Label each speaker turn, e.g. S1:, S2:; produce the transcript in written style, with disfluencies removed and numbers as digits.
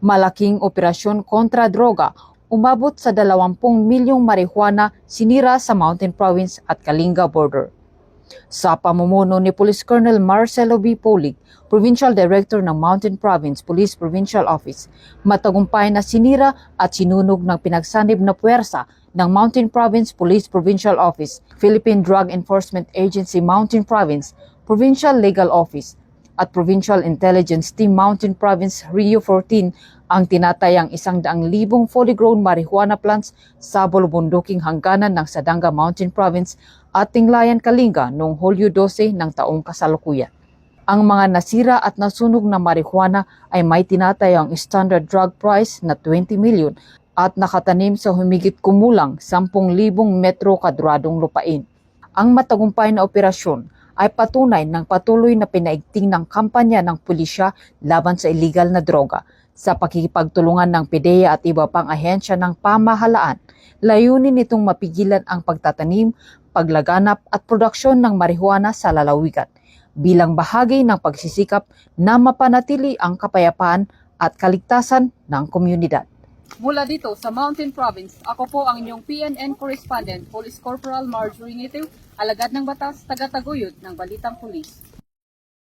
S1: Malaking operasyon kontra droga, umabot sa 20 milyong marijuana sinira sa Mountain Province at Kalinga border. Sa pamumuno ni Police Colonel Marcelo B. Polig, Provincial Director ng Mountain Province Police Provincial Office, matagumpay na sinira at sinunog ng pinagsanib na puwersa ng Mountain Province Police Provincial Office, Philippine Drug Enforcement Agency Mountain Province, Provincial Legal Office, at Provincial Intelligence Team Mountain Province Rio 14 ang tinatayang 100,000 fully grown marijuana plants sa bulubunduking hangganan ng Sadanga Mountain Province at Tinglayan, Kalinga noong Hulyo 12 ng taong kasalukuyan. Ang mga nasira at nasunog na marijuana ay may tinatayang standard drug price na 20 million at nakatanim sa humigit kumulang 10,000 metro kadradong lupain. Ang matagumpay na operasyon ay patunay ng patuloy na pinaigting ng kampanya ng pulisya laban sa illegal na droga sa pakikipagtulungan ng PDEA at iba pang ahensya ng pamahalaan. Layunin nitong mapigilan ang pagtatanim, paglaganap at produksyon ng marijuana sa lalawigan bilang bahagi ng pagsisikap na mapanatili ang kapayapaan at kaligtasan ng komunidad. Mula dito sa Mountain Province, ako po ang inyong PNN Correspondent, Police Corporal Marjorie Niteo, alagad ng batas, taga-taguyod ng Balitang Pulis.